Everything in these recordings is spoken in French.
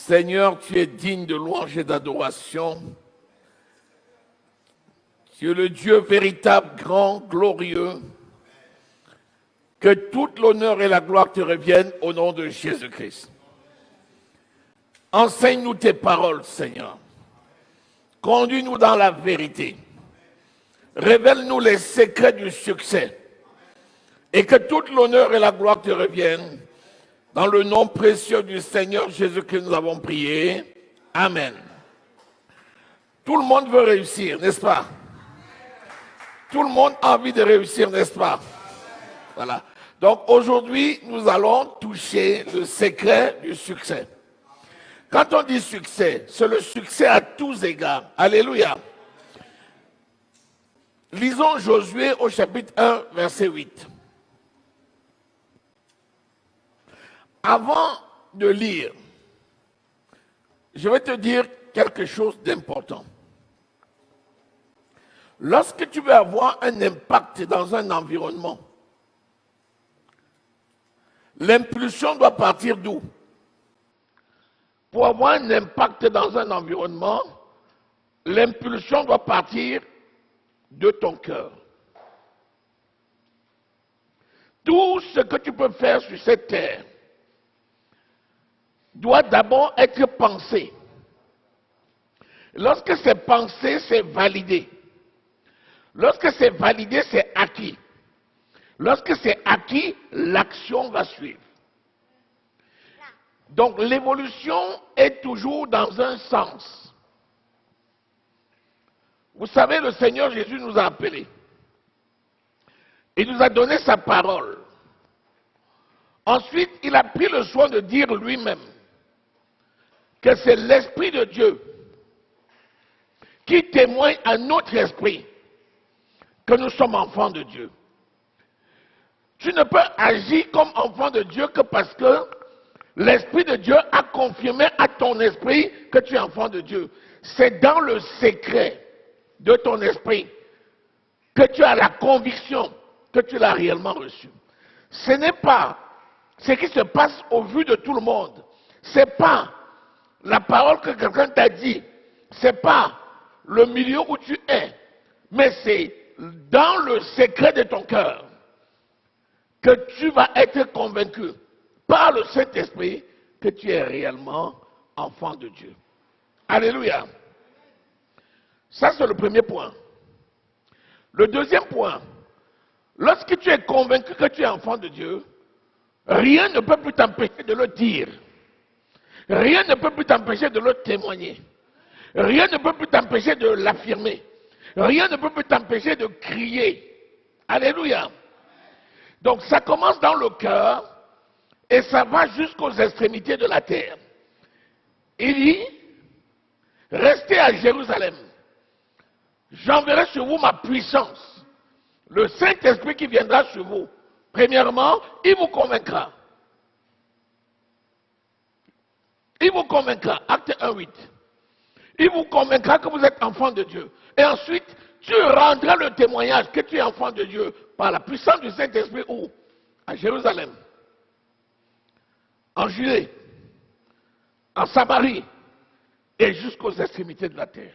Seigneur, tu es digne de louange et d'adoration. Tu es le Dieu véritable, grand, glorieux. Que toute l'honneur et la gloire te reviennent au nom de Jésus-Christ. Enseigne-nous tes paroles, Seigneur. Conduis-nous dans la vérité. Révèle-nous les secrets du succès. Et que toute l'honneur et la gloire te reviennent. Dans le nom précieux du Seigneur Jésus-Christ, nous avons prié. Amen. Tout le monde veut réussir, n'est-ce pas? Tout le monde a envie de réussir, n'est-ce pas? Voilà. Donc aujourd'hui, nous allons toucher le secret du succès. Quand on dit succès, c'est le succès à tous égards. Alléluia. Lisons Josué au chapitre 1, verset 8. Avant de lire, je vais te dire quelque chose d'important. Lorsque tu veux avoir un impact dans un environnement, l'impulsion doit partir d'où? Pour avoir un impact dans un environnement, l'impulsion doit partir de ton cœur. Tout ce que tu peux faire sur cette terre doit d'abord être pensé. Lorsque c'est pensé, c'est validé. Lorsque c'est validé, c'est acquis. Lorsque c'est acquis, l'action va suivre. Donc l'évolution est toujours dans un sens. Vous savez, le Seigneur Jésus nous a appelés. Il nous a donné sa parole. Ensuite, il a pris le soin de dire lui-même que c'est l'Esprit de Dieu qui témoigne à notre esprit que nous sommes enfants de Dieu. Tu ne peux agir comme enfant de Dieu que parce que l'Esprit de Dieu a confirmé à ton esprit que tu es enfant de Dieu. C'est dans le secret de ton esprit que tu as la conviction que tu l'as réellement reçu. Ce n'est pas ce qui se passe au vu de tout le monde. Ce n'est pas la parole que quelqu'un t'a dit. Ce n'est pas le milieu où tu es. Mais c'est dans le secret de ton cœur que tu vas être convaincu par le Saint-Esprit que tu es réellement enfant de Dieu. Alléluia. Ça, c'est le premier point. Le deuxième point, lorsque tu es convaincu que tu es enfant de Dieu, rien ne peut plus t'empêcher de le dire. Rien ne peut plus t'empêcher de le témoigner. Rien ne peut plus t'empêcher de l'affirmer. Rien ne peut plus t'empêcher de crier. Alléluia. Donc ça commence dans le cœur et ça va jusqu'aux extrémités de la terre. Il dit, restez à Jérusalem. J'enverrai sur vous ma puissance. Le Saint-Esprit qui viendra sur vous. Premièrement, il vous convaincra. Il vous convaincra. Acte 1:8. Il vous convaincra que vous êtes enfant de Dieu. Et ensuite, tu rendras le témoignage que tu es enfant de Dieu par la puissance du Saint-Esprit où? À Jérusalem, en Judée, en Samarie et jusqu'aux extrémités de la terre.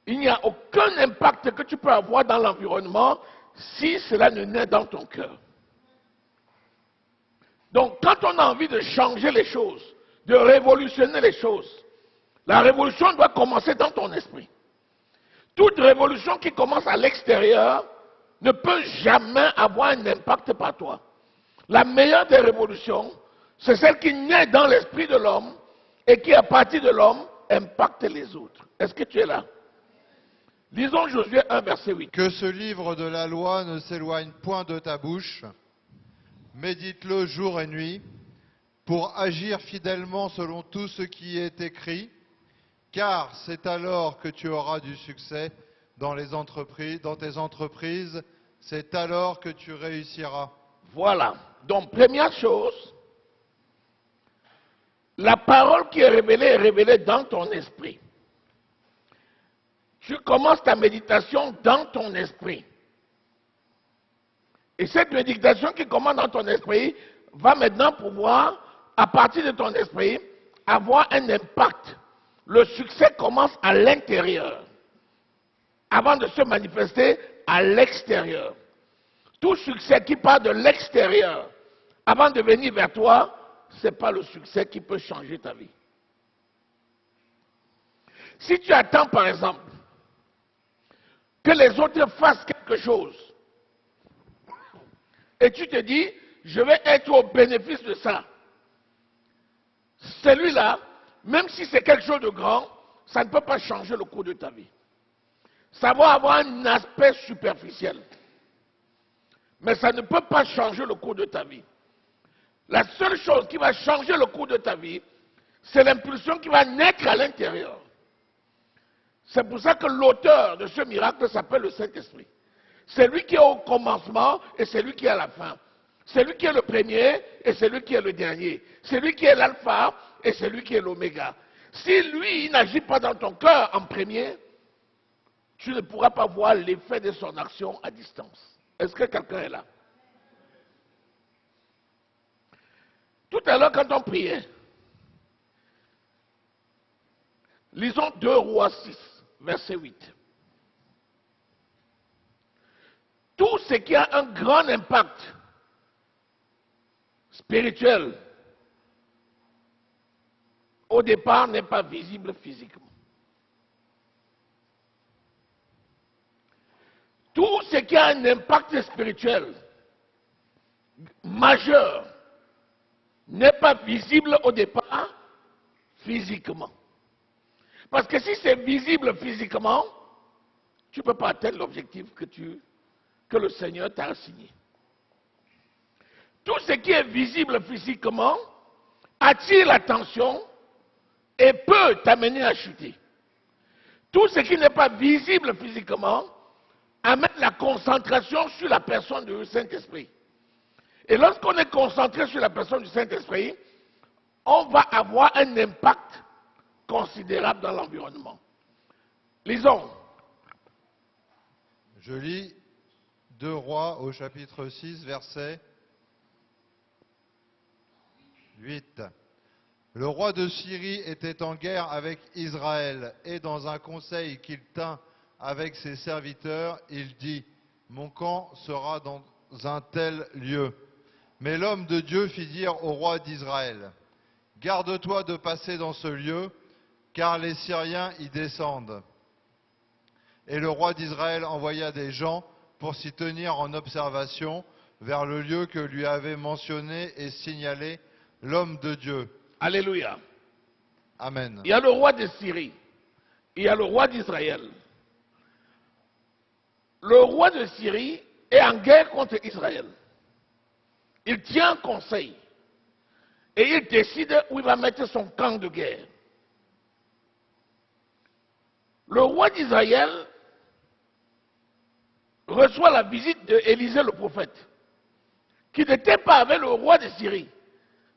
Il n'y a aucun impact que tu peux avoir dans l'environnement si cela ne naît dans ton cœur. Donc, quand on a envie de changer les choses, de révolutionner les choses, la révolution doit commencer dans ton esprit. Toute révolution qui commence à l'extérieur ne peut jamais avoir un impact par toi. La meilleure des révolutions, c'est celle qui naît dans l'esprit de l'homme et qui, à partir de l'homme, impacte les autres. Est-ce que tu es là? Lisons Josué 1, verset 8. Que ce livre de la loi ne s'éloigne point de ta bouche. Médite-le jour et nuit pour agir fidèlement selon tout ce qui est écrit, car c'est alors que tu auras du succès dans tes entreprises, c'est alors que tu réussiras. Voilà. Donc, première chose, la parole qui est révélée dans ton esprit. Tu commences ta méditation dans ton esprit. Et cette méditation qui commence dans ton esprit va maintenant pouvoir, à partir de ton esprit, avoir un impact, le succès commence à l'intérieur, avant de se manifester à l'extérieur. Tout succès qui part de l'extérieur, avant de venir vers toi, ce n'est pas le succès qui peut changer ta vie. Si tu attends, par exemple, que les autres fassent quelque chose, et tu te dis, je vais être au bénéfice de ça, celui-là, même si c'est quelque chose de grand, ça ne peut pas changer le cours de ta vie. Ça va avoir un aspect superficiel. Mais ça ne peut pas changer le cours de ta vie. La seule chose qui va changer le cours de ta vie, c'est l'impulsion qui va naître à l'intérieur. C'est pour ça que l'auteur de ce miracle s'appelle le Saint-Esprit. C'est lui qui est au commencement et c'est lui qui est à la fin. C'est lui qui est le premier et c'est lui qui est le dernier. C'est lui qui est l'alpha et c'est lui qui est l'oméga. Si lui n'agit pas dans ton cœur en premier, tu ne pourras pas voir l'effet de son action à distance. Est-ce que quelqu'un est là? Tout à l'heure, quand on priait, lisons 2 Rois 6, verset 8. Tout ce qui a un grand impact spirituel, au départ, n'est pas visible physiquement. Tout ce qui a un impact spirituel majeur n'est pas visible au départ physiquement. Parce que si c'est visible physiquement, tu ne peux pas atteindre l'objectif que le Seigneur t'a assigné. Tout ce qui est visible physiquement attire l'attention et peut t'amener à chuter. Tout ce qui n'est pas visible physiquement amène la concentration sur la personne du Saint-Esprit. Et lorsqu'on est concentré sur la personne du Saint-Esprit, on va avoir un impact considérable dans l'environnement. Lisons. Je lis 2 Rois au chapitre 6, verset 8. Le roi de Syrie était en guerre avec Israël, et dans un conseil qu'il tint avec ses serviteurs, il dit, « Mon camp sera dans un tel lieu. » Mais l'homme de Dieu fit dire au roi d'Israël, « Garde-toi de passer dans ce lieu, car les Syriens y descendent. » Et le roi d'Israël envoya des gens pour s'y tenir en observation vers le lieu que lui avait mentionné et signalé l'homme de Dieu. Alléluia. Amen. Il y a le roi de Syrie, il y a le roi d'Israël. Le roi de Syrie est en guerre contre Israël. Il tient un conseil et il décide où il va mettre son camp de guerre. Le roi d'Israël reçoit la visite d'Élisée le prophète, qui n'était pas avec le roi de Syrie,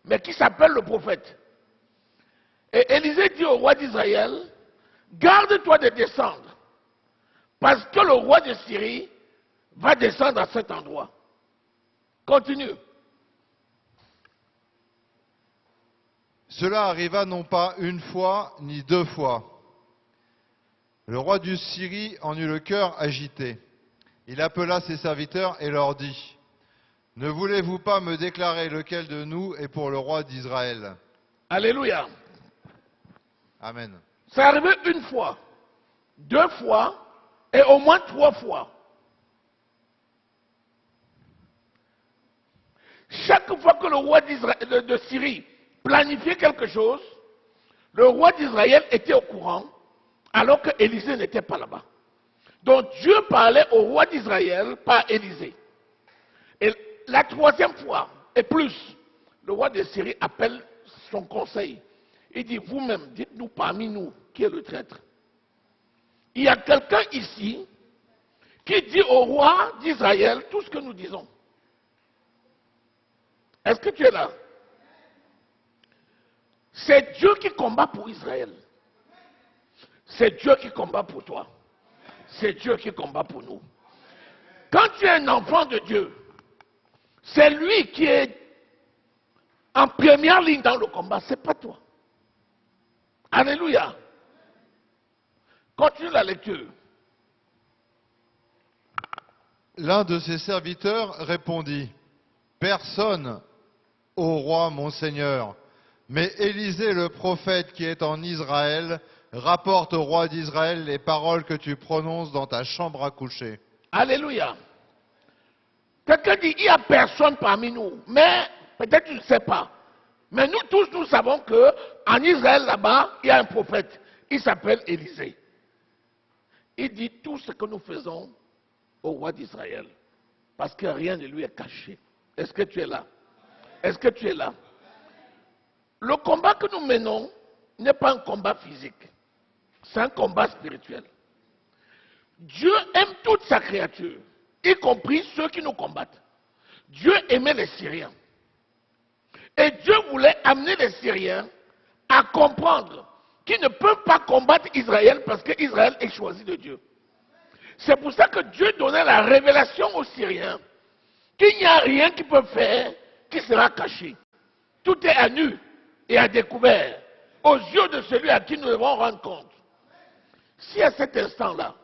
mais qui s'appelle le prophète. Et Élisée dit au roi d'Israël, garde-toi de descendre, parce que le roi de Syrie va descendre à cet endroit. Continue. Cela arriva non pas une fois ni 2 fois. Le roi du Syrie en eut le cœur agité. Il appela ses serviteurs et leur dit, « Ne voulez-vous pas me déclarer lequel de nous est pour le roi d'Israël ?» Alléluia. Amen. C'est arrivé 1 fois, 2 fois et au moins 3 fois. Chaque fois que le roi de Syrie planifiait quelque chose, le roi d'Israël était au courant, alors que Élisée n'était pas là-bas. Donc Dieu parlait au roi d'Israël par Élisée. Et la 3e fois, et plus, le roi de Syrie appelle son conseil. Il dit, vous-même, dites-nous parmi nous qui est le traître. Il y a quelqu'un ici qui dit au roi d'Israël tout ce que nous disons. Est-ce que tu es là? C'est Dieu qui combat pour Israël. C'est Dieu qui combat pour toi. C'est Dieu qui combat pour nous. Quand tu es un enfant de Dieu, c'est lui qui est en première ligne dans le combat, ce n'est pas toi. Alléluia. Continue la lecture. L'un de ses serviteurs répondit, « Personne, ô roi mon Seigneur, mais Élisée le prophète qui est en Israël rapporte au roi d'Israël les paroles que tu prononces dans ta chambre à coucher. » Alléluia. Quelqu'un dit, il n'y a personne parmi nous, mais peut-être tu ne sais pas. Mais nous tous, nous savons qu'en Israël, là-bas, il y a un prophète. Il s'appelle Élisée. Il dit tout ce que nous faisons au roi d'Israël. Parce que rien ne lui est caché. Est-ce que tu es là? Est-ce que tu es là? Le combat que nous menons n'est pas un combat physique. C'est un combat spirituel. Dieu aime toute sa créature, y compris ceux qui nous combattent. Dieu aimait les Syriens. Et Dieu voulait amener les Syriens à comprendre qu'ils ne peuvent pas combattre Israël parce qu'Israël est choisi de Dieu. C'est pour ça que Dieu donnait la révélation aux Syriens qu'il n'y a rien qu'ils peuvent faire qui sera caché. Tout est à nu et à découvert aux yeux de celui à qui nous devons rendre compte. Si à cet instant-là,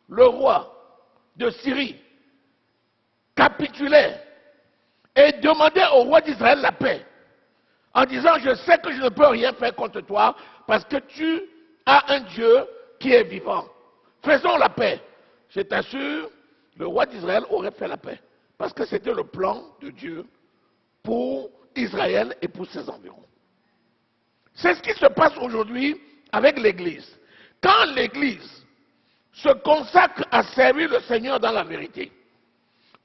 le roi de Syrie capitulait et demandait au roi d'Israël la paix, en disant, je sais que je ne peux rien faire contre toi parce que tu as un Dieu qui est vivant. Faisons la paix. Je t'assure, le roi d'Israël aurait fait la paix. Parce que c'était le plan de Dieu pour Israël et pour ses environs. C'est ce qui se passe aujourd'hui avec l'Église. Quand l'Église se consacre à servir le Seigneur dans la vérité,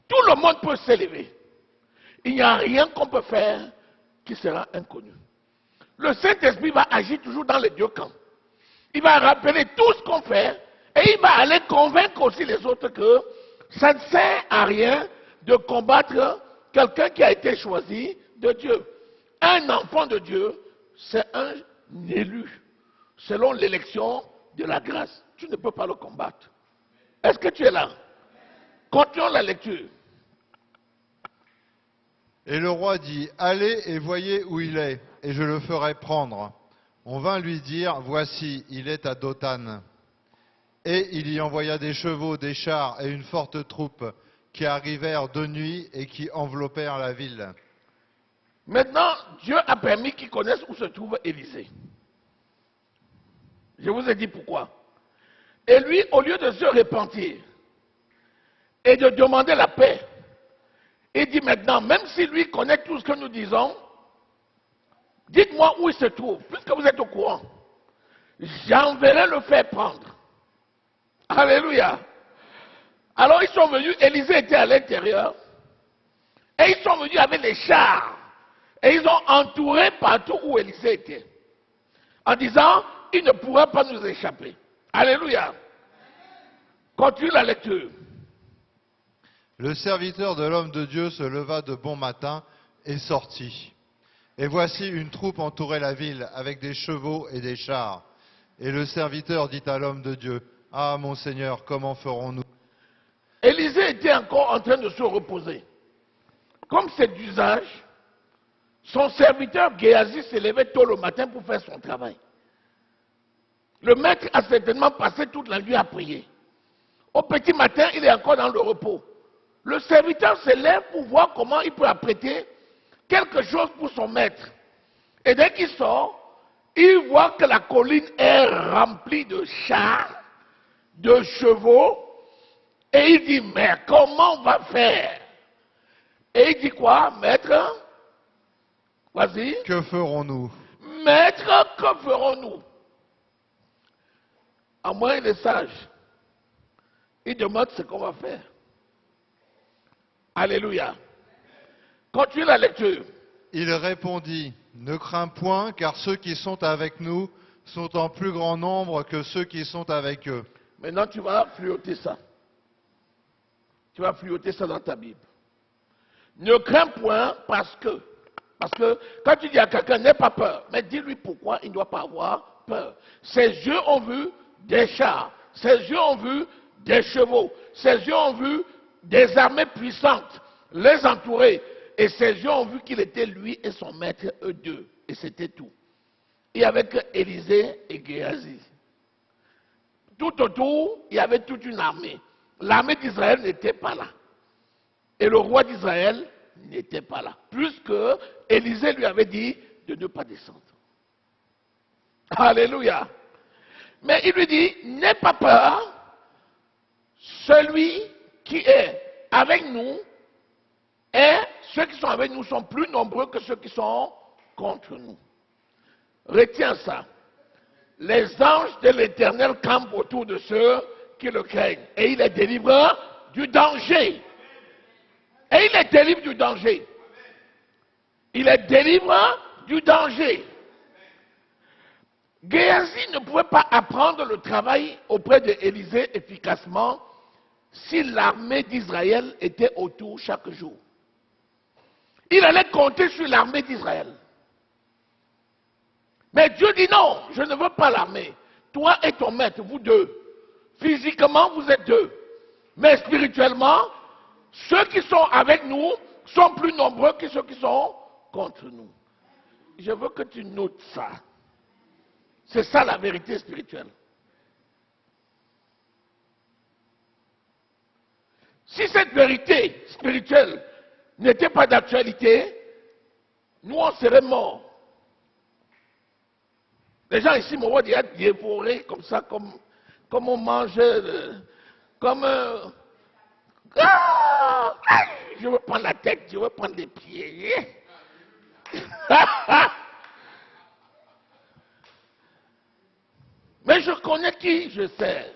tout le monde peut s'élever. Il n'y a rien qu'on peut faire qui sera inconnu. Le Saint-Esprit va agir toujours dans les deux camps. Il va rappeler tout ce qu'on fait et il va aller convaincre aussi les autres que ça ne sert à rien de combattre quelqu'un qui a été choisi de Dieu. Un enfant de Dieu, c'est un élu, selon l'élection de la grâce. Tu ne peux pas le combattre. Est-ce que tu es là? Continuons la lecture. Et le roi dit, « Allez et voyez où il est, et je le ferai prendre. » On vint lui dire, « Voici, il est à Dothan. » Et il y envoya des chevaux, des chars et une forte troupe qui arrivèrent de nuit et qui enveloppèrent la ville. Maintenant, Dieu a permis qu'ils connaissent où se trouve Élisée. Je vous ai dit pourquoi. Et lui, au lieu de se repentir et de demander la paix, il dit maintenant, même si lui connaît tout ce que nous disons, dites-moi où il se trouve, puisque vous êtes au courant. J'enverrai le faire prendre. Alléluia. Alors ils sont venus, Élisée était à l'intérieur, et ils sont venus avec les chars, et ils ont entouré partout où Élisée était, en disant, il ne pourra pas nous échapper. Alléluia. Continue la lecture. Le serviteur de l'homme de Dieu se leva de bon matin et sortit. Et voici une troupe entourait la ville avec des chevaux et des chars. Et le serviteur dit à l'homme de Dieu, « Ah, mon Seigneur, comment ferons-nous » Élisée était encore en train de se reposer. Comme c'est d'usage, son serviteur Géasi s'est levé tôt le matin pour faire son travail. Le maître a certainement passé toute la nuit à prier. Au petit matin, il est encore dans le repos. Le serviteur se lève pour voir comment il peut apprêter quelque chose pour son maître. Et dès qu'il sort, il voit que la colline est remplie de chars, de chevaux, et il dit, mais comment on va faire? Et il dit quoi, maître? Vas-y. Que ferons-nous? Maître, que ferons-nous? À moins il est sage. Il demande ce qu'on va faire. Alléluia. Continue la lecture. Il répondit, « Ne crains point, car ceux qui sont avec nous sont en plus grand nombre que ceux qui sont avec eux. » Maintenant, tu vas fluoter ça. Tu vas fluoter ça dans ta Bible. Ne crains point parce que quand tu dis à quelqu'un, n'aie pas peur, mais dis-lui pourquoi il ne doit pas avoir peur. Ses yeux ont vu des chars, ses yeux ont vu des chevaux, ses yeux ont vu des armées puissantes les entourer, et ses yeux ont vu qu'il était lui et son maître, eux deux, et c'était tout. il y avait que Élisée et Géasi. Tout autour, il y avait toute une armée. L'armée d'Israël n'était pas là. Et le roi d'Israël n'était pas là. Puisque Élisée lui avait dit de ne pas descendre. Alléluia. Mais il lui dit, n'aie pas peur. Celui qui est avec nous et ceux qui sont avec nous sont plus nombreux que ceux qui sont contre nous. Retiens ça. Les anges de l'Éternel campent autour de ceux qui le craignent. Et il les délivre du danger. Et il les délivre du danger. Il les délivre du danger. Géasi ne pouvait pas apprendre le travail auprès d'Élisée efficacement si l'armée d'Israël était autour chaque jour. Il allait compter sur l'armée d'Israël. Mais Dieu dit non, je ne veux pas l'armée. Toi et ton maître, vous deux. Physiquement, vous êtes deux. Mais spirituellement, ceux qui sont avec nous sont plus nombreux que ceux qui sont contre nous. Je veux que tu notes ça. C'est ça la vérité spirituelle. Si cette vérité spirituelle n'était pas d'actualité, nous on serait morts. Les gens ici m'ont dit être dévorés comme ça, comme on mange, je veux prendre la tête, je veux prendre les pieds. Mais je connais qui je sais.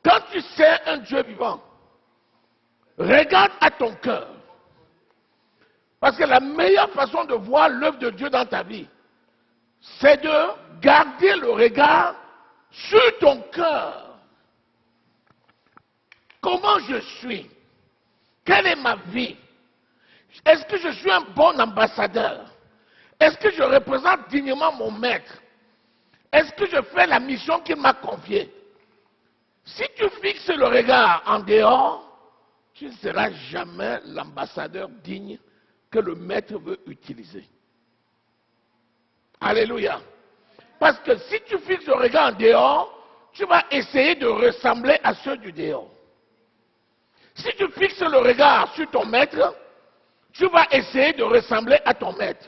Quand tu sais un Dieu vivant, regarde à ton cœur. Parce que la meilleure façon de voir l'œuvre de Dieu dans ta vie, c'est de garder le regard sur ton cœur. Comment je suis? Quelle est ma vie? Est-ce que je suis un bon ambassadeur? Est-ce que je représente dignement mon maître? Est-ce que je fais la mission qu'il m'a confiée? Si tu fixes le regard en dehors, tu ne seras jamais l'ambassadeur digne que le maître veut utiliser. Alléluia. Parce que si tu fixes le regard en dehors, tu vas essayer de ressembler à ceux du dehors. Si tu fixes le regard sur ton maître, tu vas essayer de ressembler à ton maître.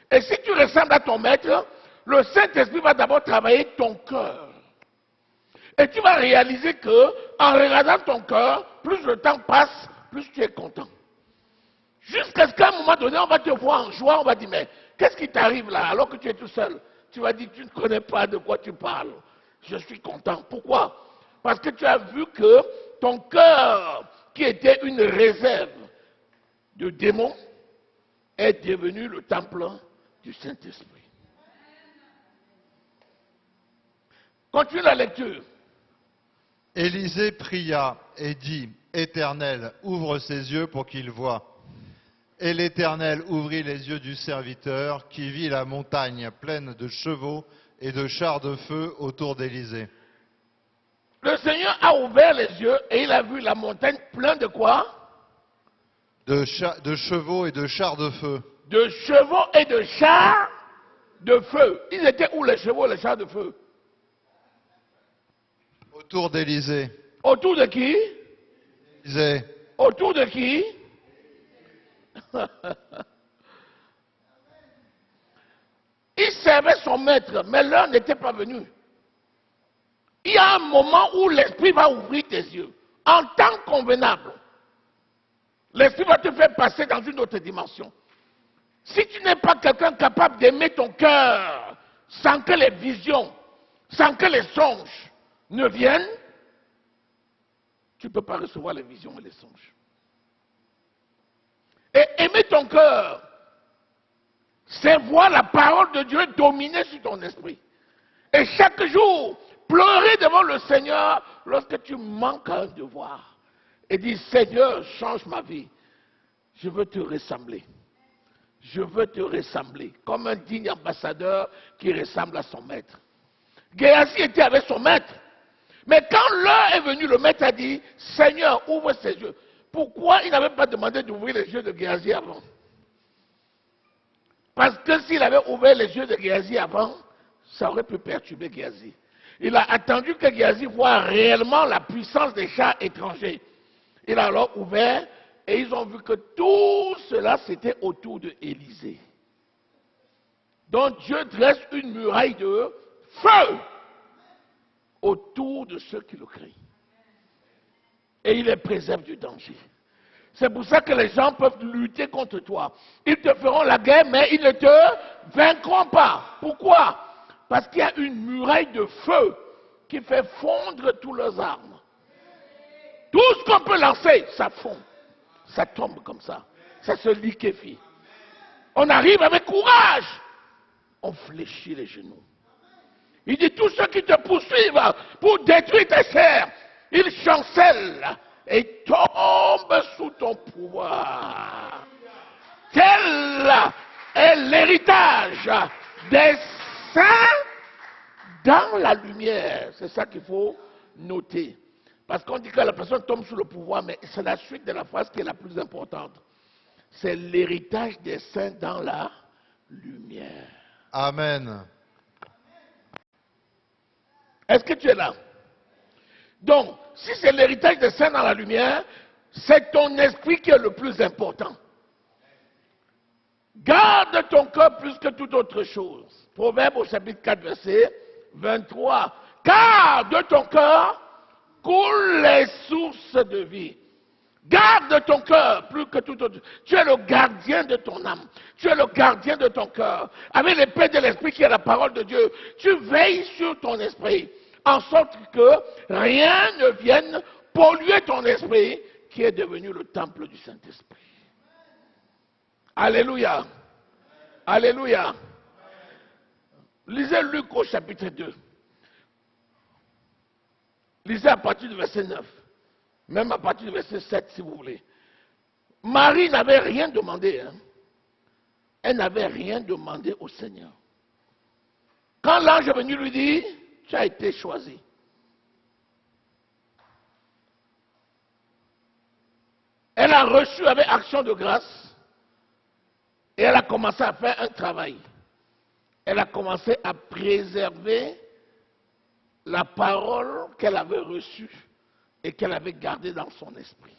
Et si tu ressembles à ton maître, le Saint-Esprit va d'abord travailler ton cœur. Et tu vas réaliser que, en regardant ton cœur, plus le temps passe, plus tu es content. Jusqu'à ce qu'à un moment donné, on va te voir en joie, on va dire, mais qu'est-ce qui t'arrive là, alors que tu es tout seul? Tu vas dire, tu ne connais pas de quoi tu parles. Je suis content. Pourquoi? Parce que tu as vu que ton cœur, qui était une réserve de démons, est devenu le temple du Saint-Esprit. Continue la lecture. Élisée pria et dit, Éternel, ouvre ses yeux pour qu'il voie. Et l'Éternel ouvrit les yeux du serviteur qui vit la montagne pleine de chevaux et de chars de feu autour d'Élisée. Le Seigneur a ouvert les yeux et il a vu la montagne pleine de quoi? De chevaux et de chars de feu. De chevaux et de chars de feu. Ils étaient où les chevaux et les chars de feu? Autour d'Élisée. Autour de qui? Élisée. Autour de qui? Il servait son maître, mais l'heure n'était pas venue. Il y a un moment où l'Esprit va ouvrir tes yeux. En temps convenable. L'Esprit va te faire passer dans une autre dimension. Si tu n'es pas quelqu'un capable d'aimer ton cœur, sans que les visions, sans que les songes ne viennent, tu ne peux pas recevoir les visions et les songes. Et aimer ton cœur, c'est voir la parole de Dieu dominer sur ton esprit. Et chaque jour, pleurer devant le Seigneur lorsque tu manques à un devoir. Et dire, Seigneur, change ma vie. Je veux te ressembler. Je veux te ressembler. Comme un digne ambassadeur qui ressemble à son maître. Géasi était avec son maître. Mais quand l'heure est venue, le maître a dit, Seigneur, ouvre ses yeux. Pourquoi il n'avait pas demandé d'ouvrir les yeux de Géasi avant? Parce que s'il avait ouvert les yeux de Géasi avant, ça aurait pu perturber Géasi. Il a attendu que Géasi voie réellement la puissance des chars étrangers. Il a alors ouvert et ils ont vu que tout cela c'était autour de Élisée. Donc Dieu dresse une muraille de feu autour de ceux qui le crient. Et il les préserve du danger. C'est pour ça que les gens peuvent lutter contre toi. Ils te feront la guerre, mais ils ne te vaincront pas. Pourquoi? Parce qu'il y a une muraille de feu qui fait fondre tous leurs armes. Tout ce qu'on peut lancer, ça fond. Ça tombe comme ça. Ça se liquéfie. On arrive avec courage. On fléchit les genoux. Il dit, tous ceux qui te poursuivent pour détruire tes chairs, ils chancellent et tombent sous ton pouvoir. Tel est l'héritage des saints dans la lumière. C'est ça qu'il faut noter. Parce qu'on dit que la personne tombe sous le pouvoir, mais c'est la suite de la phrase qui est la plus importante. C'est l'héritage des saints dans la lumière. Amen. Est-ce que tu es là? Donc, si c'est l'héritage des saints dans la lumière, c'est ton esprit qui est le plus important. Garde ton cœur plus que toute autre chose. Proverbe au chapitre 4, verset 23. Car de ton cœur coulent les sources de vie. Garde ton cœur plus que tout autre. Tu es le gardien de ton âme. Tu es le gardien de ton cœur. Avec l'épée de l'esprit qui est la parole de Dieu, tu veilles sur ton esprit, en sorte que rien ne vienne polluer ton esprit qui est devenu le temple du Saint-Esprit. Alléluia. Alléluia. Lisez Luc au chapitre 2. Lisez à partir du verset 9. Même à partir du verset 7 si vous voulez. Marie n'avait rien demandé. Hein. Elle n'avait rien demandé au Seigneur. Quand l'ange est venu lui dire, tu as été choisi. Elle a reçu avec action de grâce et elle a commencé à faire un travail. Elle a commencé à préserver la parole qu'elle avait reçue et qu'elle avait gardée dans son esprit.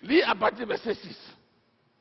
Lis à partir du verset 6.